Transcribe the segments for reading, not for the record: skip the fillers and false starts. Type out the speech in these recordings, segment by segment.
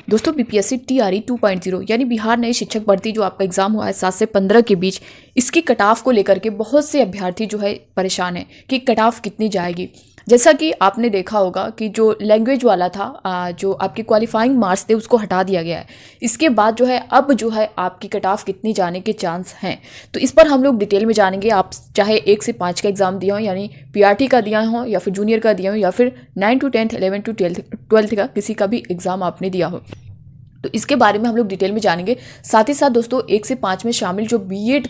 दोस्तों BPSC TRE 2.0 यानी बिहार नई शिक्षक भर्ती जो आपका एग्जाम हुआ है 7 से 15 के बीच, इसकी कट ऑफ को लेकर के बहुत से अभ्यर्थी जो है परेशान है कि कट ऑफ कितनी जाएगी। जैसा कि आपने देखा होगा कि जो लैंग्वेज वाला था, जो आपके क्वालिफाइंग मार्क्स थे उसको हटा दिया गया है। इसके बाद जो है अब जो है आपकी कट ऑफ कितनी जाने के चांस हैं, तो इस पर हम लोग डिटेल में जानेंगे। आप चाहे 1 से 5 का एग्जाम दिया हो, यानी पीआरटी का दिया हो या फिर जूनियर का दिया हो या फिर 9 to 10 11 to 12 का किसी का भी एग्जाम आपने दिया हो, तो इसके बारे में हम लोग डिटेल में जानेंगे। साथ ही साथ दोस्तों 1 से 5 में शामिल जो बीएड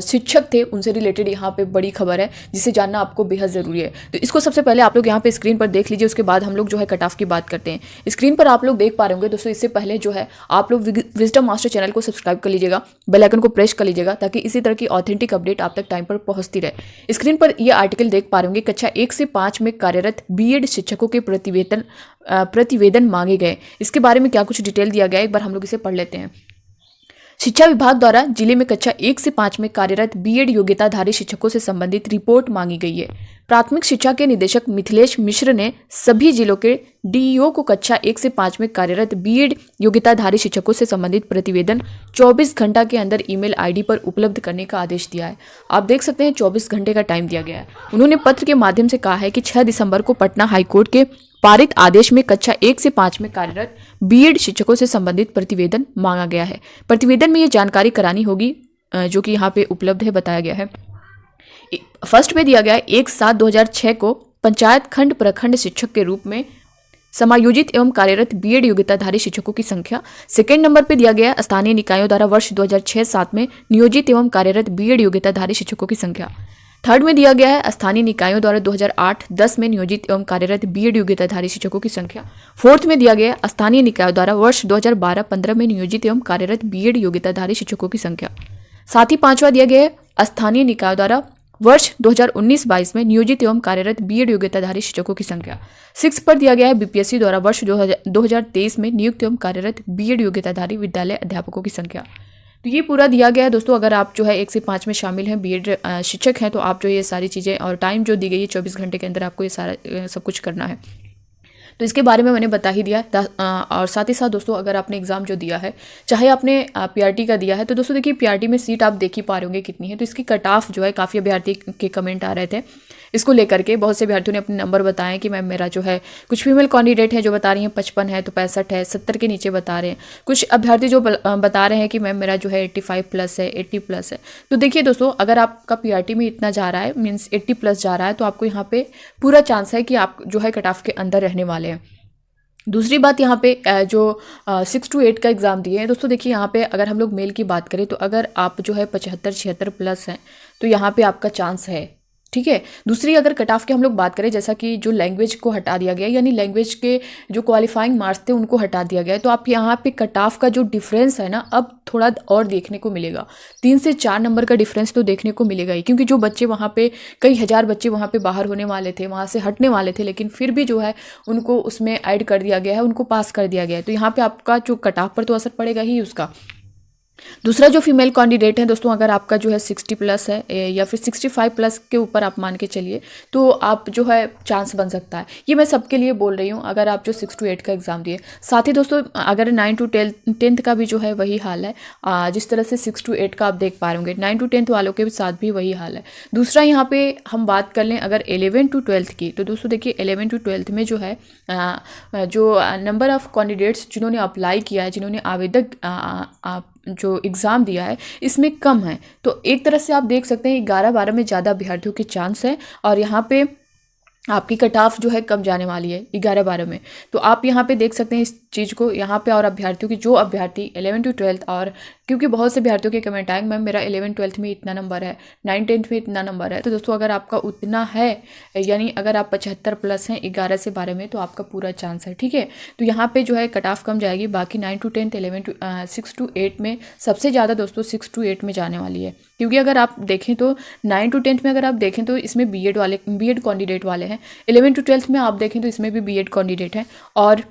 शिक्षक थे उनसे रिलेटेड यहाँ पे बड़ी खबर है जिसे जानना आपको बेहद ज़रूरी है। तो इसको सबसे पहले आप लोग यहाँ पे स्क्रीन पर देख लीजिए, उसके बाद हम लोग जो है कट ऑफ की बात करते हैं। स्क्रीन पर आप लोग देख पा रहे होंगे दोस्तों। इससे पहले जो है आप लोग विजडम मास्टर चैनल को सब्सक्राइब कर लीजिएगा, बेल आइकन को प्रेस कर लीजिएगा ताकि इसी तरह की ऑथेंटिक अपडेट आप तक टाइम पर पहुंचती रहे। स्क्रीन पर ये आर्टिकल देख पा रहे होंगे, कक्षा 1 से 5 में कार्यरत बीएड शिक्षकों के प्रतिवेदन मांगे गए। इसके बारे में क्या कुछ डिटेल दिया गया है, एक बार हम लोग इसे पढ़ लेते हैं। शिक्षा विभाग द्वारा जिले में कक्षा 1 से 5 में कार्यरत बीएड योग्यताधारी शिक्षकों से संबंधित रिपोर्ट मांगी गई है। प्राथमिक शिक्षा के निदेशक मिथिलेश मिश्र ने सभी जिलों के डीईओ को कक्षा 1 से 5 में कार्यरत बीएड योग्यताधारी शिक्षकों से संबंधित प्रतिवेदन 24 घंटा के अंदर ईमेल आईडी पर उपलब्ध करने का आदेश दिया है। आप देख सकते हैं 24 घंटे का टाइम दिया गया है। उन्होंने पत्र के माध्यम से कहा है कि 6 दिसंबर को पटना हाईकोर्ट के पारित आदेश में कक्षा 1 से 5 में कार्यरत बीएड शिक्षकों से संबंधित प्रतिवेदन मांगा गया है। प्रतिवेदन में ये जानकारी करानी होगी जो कि यहाँ पे उपलब्ध है, बताया गया है। फर्स्ट पे दिया गया है 1/7/2006 को पंचायत खंड प्रखंड शिक्षक के रूप में समायोजित एवं कार्यरत बीएड योग्यताधारी शिक्षकों की संख्या। सेकेंड नंबर पे दिया गया है स्थानीय निकायों द्वारा वर्ष 2006-7 में नियोजित एवं कार्यरत बीएड योग्यताधारी शिक्षकों की संख्या। थर्ड में दिया गया है स्थानीय निकायों द्वारा 2008-10 में नियोजित एवं कार्यरत बीएड योग्यताधारी शिक्षकों की संख्या। फोर्थ में दिया गया है स्थानीय निकायों द्वारा वर्ष 2012-15 में नियोजित एवं कार्यरत बीएड योग्यताधारी शिक्षकों की संख्या। साथ ही पांचवा दिया गया है स्थानीय निकायों द्वारा वर्ष 2019-22 में नियोजित एवं कार्यरत बीएड योग्यताधारी शिक्षकों की संख्या। 6 पर दिया गया है बीपीएससी द्वारा वर्ष 2023 में नियुक्त एवं कार्यरत बीएड योग्यताधारी विद्यालय अध्यापकों की संख्या। तो ये पूरा दिया गया है दोस्तों। अगर आप जो है 1 से 5 में शामिल हैं, बीएड शिक्षक हैं, तो आप जो ये सारी चीज़ें और टाइम जो दी गई है 24 घंटे के अंदर आपको ये सारा सब कुछ करना है। तो इसके बारे में मैंने बता ही दिया। और साथ ही साथ दोस्तों अगर आपने एग्ज़ाम जो दिया है, चाहे आपने पीआरटी का दिया है, तो दोस्तों देखिए पीआरटी में सीट आप देख ही पा रहे होंगे कितनी है। तो इसकी कट ऑफ जो है, काफ़ी अभ्यर्थी के कमेंट आ रहे थे इसको लेकर के। बहुत से अभ्यर्थियों ने अपने नंबर बताए कि मैम मेरा जो है, कुछ फीमेल कैंडिडेट है जो बता रही हैं 55 है, तो 65 है, 70 के नीचे बता रहे हैं। कुछ अभ्यर्थी जो बता रहे हैं कि मैम मेरा जो है 85+ है, 80+ है। तो देखिए दोस्तों, अगर आपका पीआरटी में इतना जा रहा है, मीन्स 80+ जा रहा है, तो आपको यहाँ पे पूरा चांस है कि आप जो है कट ऑफ के अंदर रहने वाले हैं। दूसरी बात यहाँ पे जो 6 to 8 का एग्ज़ाम दिए हैं दोस्तों, देखिए यहाँ पे अगर हम लोग मेल की बात करें तो अगर आप जो है 75-76+ हैं तो यहाँ पे आपका चांस है, ठीक है। दूसरी अगर कट ऑफ की हम लोग बात करें, जैसा कि जो लैंग्वेज को हटा दिया गया, यानी लैंग्वेज के जो क्वालिफाइंग मार्क्स थे उनको हटा दिया गया है, तो आप यहाँ पे कट ऑफ का जो डिफरेंस है ना, अब थोड़ा और देखने को मिलेगा। 3 से 4 नंबर का डिफरेंस तो देखने को मिलेगा ही, क्योंकि जो बच्चे वहाँ पे, कई हज़ार बच्चे वहाँ पे बाहर होने वाले थे, वहाँ से हटने वाले थे, लेकिन फिर भी जो है उनको उसमें ऐड कर दिया गया है, उनको पास कर दिया गया है। तो यहाँ पर आपका जो कट ऑफ पर तो असर पड़ेगा ही उसका। दूसरा जो फीमेल कैंडिडेट है दोस्तों, अगर आपका जो है 60+ है या फिर 65+ के ऊपर आप मान के चलिए, तो आप जो है चांस बन सकता है। ये मैं सबके लिए बोल रही हूँ अगर आप जो 6 to 8 का एग्ज़ाम दिए। साथ ही दोस्तों अगर 9 to 10th का भी जो है वही हाल है, जिस तरह से 6 to 8 का आप देख पा रहे होंगे, 9 to 10th वालों के साथ भी वही हाल है। दूसरा यहाँ पे हम बात कर लें अगर 11 to 12th की, तो दोस्तों देखिए 11 to 12th में जो है जो नंबर ऑफ़ कैंडिडेट्स जिन्होंने अप्लाई किया है, जिन्होंने आवेदक जो एग्ज़ाम दिया है, इसमें कम है। तो एक तरह से आप देख सकते हैं 11-12 में ज़्यादा अभ्यर्थियों के चांस है और यहाँ पे आपकी कट ऑफ जो है कम जाने वाली है 11-12 में। तो आप यहाँ पे देख सकते हैं इस चीज़ को यहाँ पे। और अभ्यर्थियों की, जो अभ्यर्थी 11 to 12th, और क्योंकि बहुत से अभ्यर्थियों के कमेंट आएंगे मैम मेरा 11-12th में इतना नंबर है, 9-10th में इतना नंबर है, तो दोस्तों अगर आपका उतना है, यानी अगर आप 75+ हैं 11 से 12 में, तो आपका पूरा चांस है, ठीक है। तो यहाँ पर जो है कट ऑफ कम जाएगी। बाकी 9 to 10th, 6 to 8 में सबसे ज़्यादा दोस्तों 6 to 8 में जाने वाली है, क्योंकि अगर आप देखें तो 9 to 10th में अगर आप देखें तो इसमें बीएड कैंडिडेट वाले हैं। 11 to 12th में आप देखें तो इसमें भी बीएड कैंडिडेट हैं। और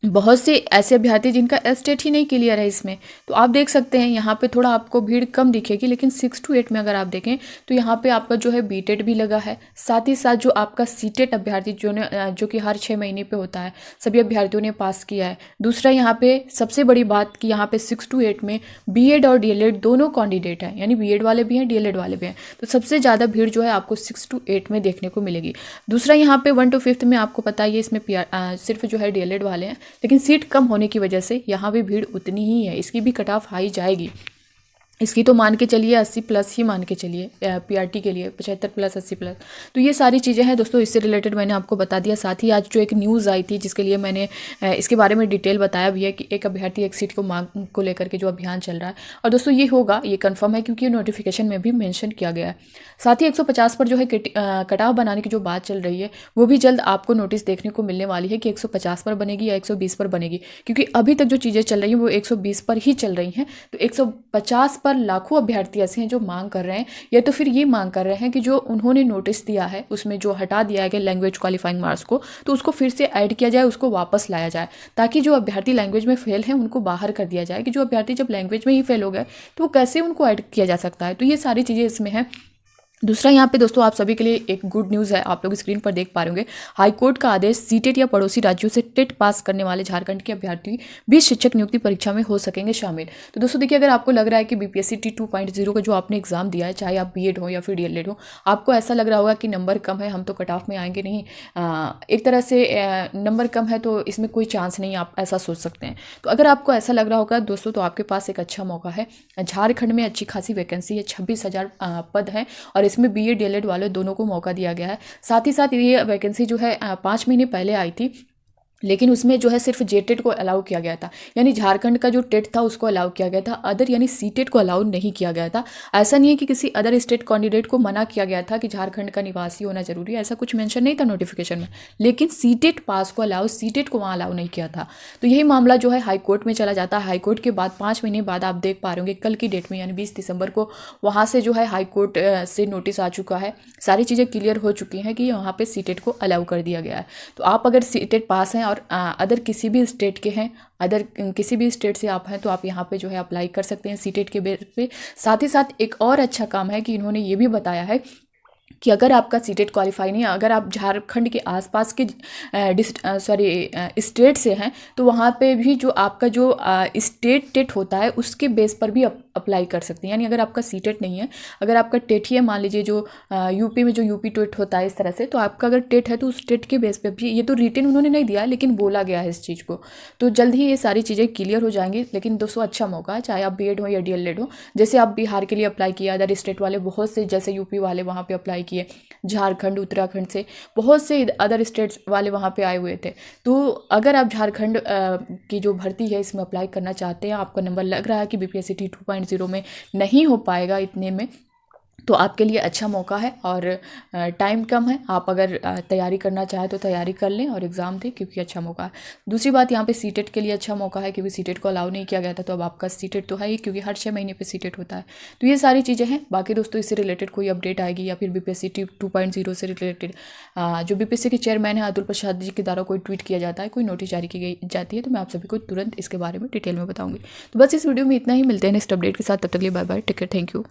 बहुत से ऐसे अभ्यर्थी जिनका एस्टेट ही नहीं क्लियर है इसमें, तो आप देख सकते हैं यहाँ पे थोड़ा आपको भीड़ कम दिखेगी, लेकिन 6 to 8 में अगर आप देखें तो यहाँ पे आपका जो है बीटेट भी लगा है। साथ ही साथ जो आपका सीटेट अभ्यर्थी जो कि हर 6 महीने पे होता है, सभी अभ्यर्थियों ने पास किया है। दूसरा यहाँ पे सबसे बड़ी बात कि यहाँ पे 6 to 8 में बीएड और डीएलएड दोनों कैंडिडेट हैं, यानी बीएड वाले भी हैं, डीएलएड वाले भी हैं। तो सबसे ज़्यादा भीड़ जो है आपको 6 to 8 में देखने को मिलेगी। दूसरा यहाँ पे 1 to 5 में आपको पता ही है, इसमें सिर्फ जो है डीएलएड वाले हैं, लेकिन सीट कम होने की वजह से यहाँ भी भीड़ उतनी ही है। इसकी भी कट ऑफ हाई जाएगी। इसकी तो मान के चलिए 80+ ही मान के चलिए, पीआरटी के लिए 75+ 80+। तो ये सारी चीज़ें हैं दोस्तों, इससे रिलेटेड मैंने आपको बता दिया। साथ ही आज जो एक न्यूज़ आई थी जिसके लिए मैंने इसके बारे में डिटेल बताया भी है कि एक अभ्यर्थी एक सीट को मांग को लेकर के जो अभियान चल रहा है, और दोस्तों ये होगा, ये कन्फर्म है क्योंकि नोटिफिकेशन में भी मेंशन किया गया है। साथ ही 150 पर जो है कट ऑफ बनाने की जो बात चल रही है, वो भी जल्द आपको नोटिस देखने को मिलने वाली है कि 150 पर बनेगी या 120 पर बनेगी, क्योंकि अभी तक जो चीज़ें चल रही हैं वो 120 पर ही चल रही हैं। तो 150 पर लाखों अभ्यर्थी ऐसे हैं जो मांग कर रहे हैं, या तो फिर ये मांग कर रहे हैं कि जो उन्होंने नोटिस दिया है उसमें जो हटा दिया गया लैंग्वेज क्वालिफाइंग मार्क्स को, तो उसको फिर से ऐड किया जाए, उसको वापस लाया जाए, ताकि जो अभ्यर्थी लैंग्वेज में फेल हैं उनको बाहर कर दिया जाए। कि जो अभ्यर्थी जब लैंग्वेज में ही फेल हो गए तो वो कैसे उनको ऐड किया जा सकता है। तो ये सारी चीज़ें इसमें हैं। दूसरा यहाँ पे दोस्तों आप सभी के लिए एक गुड न्यूज़ है, आप लोग स्क्रीन पर देख पा रहे होंगे। हाईकोर्ट का आदेश, सीटेट या पड़ोसी राज्यों से टेट पास करने वाले झारखंड के अभ्यर्थी भी शिक्षक नियुक्ति परीक्षा में हो सकेंगे शामिल। तो दोस्तों देखिए, अगर आपको लग रहा है कि बीपीएससी 2.0 का जो आपने एग्जाम दिया है, चाहे आप बीएड हो या फिर डीएलएड हो, आपको ऐसा लग रहा होगा कि नंबर कम है, हम तो कट ऑफ में आएंगे नहीं, एक तरह से नंबर कम है तो इसमें कोई चांस नहीं, आप ऐसा सोच सकते हैं। तो अगर आपको ऐसा लग रहा होगा दोस्तों, तो आपके पास एक अच्छा मौका है। झारखंड में अच्छी खासी वैकेंसी है, 26,000 पद हैं, और इसमें बीएड डीएलएड वाले दोनों को मौका दिया गया है। साथ ही साथ ये वैकेंसी जो है 5 महीने पहले आई थी, लेकिन उसमें जो है सिर्फ जेटेट को अलाउ किया गया था, यानी झारखंड का जो टेट था उसको अलाउ किया गया था, अदर यानी सीटेट को अलाउ नहीं किया गया था। ऐसा नहीं है कि किसी अदर स्टेट कैंडिडेट को मना किया गया था कि झारखंड का निवासी होना जरूरी है, ऐसा कुछ मेंशन नहीं था नोटिफिकेशन में, लेकिन सीटेट पास को अलाउ, सीटेट को वहाँ अलाउ नहीं किया था। तो यही मामला जो है हाईकोर्ट में चला जाता है। हाईकोर्ट के बाद 5 महीने बाद आप देख पा रहे होंगे कल की डेट में, यानी 20 दिसंबर को वहाँ से जो है हाईकोर्ट से नोटिस आ चुका है, सारी चीज़ें क्लियर हो चुकी हैं कि वहाँ पे सीटेट को अलाउ कर दिया गया है। तो आप अगर सीटेट पास हैं और अदर किसी भी स्टेट के हैं, अदर किसी भी स्टेट से आप हैं, तो आप यहाँ पे जो है अप्लाई कर सकते हैं सीटेट के बेस पे। साथ ही साथ एक और अच्छा काम है कि इन्होंने ये भी बताया है कि अगर आपका सीटेट क्वालिफाई नहीं है, अगर आप झारखंड के आसपास के स्टेट से हैं, तो वहाँ पे भी जो आपका जो स्टेट टेट होता है उसके बेस पर भी अप्लाई कर सकते हैं। यानी अगर आपका सीटेट नहीं है, अगर आपका टेट ही है, मान लीजिए जो यूपी में जो यूपी टेट होता है इस तरह से, तो आपका अगर टेट है तो उस टेट के बेस पे भी, ये तो रिटेन उन्होंने नहीं दिया लेकिन बोला गया है इस चीज़ को, तो जल्द ही ये सारी चीज़ें क्लियर हो जाएंगी। लेकिन दोस्तों अच्छा मौका है, चाहे आप बीएड हो या डीएलएड हो। जैसे आप बिहार के लिए अप्लाई किया, अदर स्टेट वाले बहुत से, जैसे यूपी वाले वहाँ पर अप्लाई किए, झारखंड उत्तराखंड से बहुत से अदर स्टेट्स वाले वहाँ पे आए हुए थे। तो अगर आप झारखंड की जो भर्ती है इसमें अप्लाई करना चाहते हैं, आपका नंबर लग रहा है कि बीपीएससी 2.0 में नहीं हो पाएगा इतने में, तो आपके लिए अच्छा मौका है और टाइम कम है। आप अगर तैयारी करना चाहें तो तैयारी कर लें और एग्ज़ाम दें, क्योंकि अच्छा मौका है। दूसरी बात, यहाँ पे सीटेट के लिए अच्छा मौका है, क्योंकि सीटेट को अलाउ नहीं किया गया था, तो अब आपका सीटेट तो है ही, क्योंकि हर 6 महीने पे सीटेट होता है। तो ये सारी चीज़ें हैं। बाकी दोस्तों इससे रिलेटेड कोई अपडेट आएगी या फिर बीपीएससी 2.0 से रिलेटेड जो बीपीएससी के चेयरमैन है अतुल प्रसाद जी के द्वारा कोई ट्वीट किया जाता है, कोई नोटिस जारी की जाती है, तो मैं आप सभी को तुरंत इसके बारे में डिटेल में बताऊँगी। तो बस इस वीडियो में इतना ही, मिलते हैं नेक्स्ट अपडेट के साथ, तब तक के लिए bye bye, take care, thank you.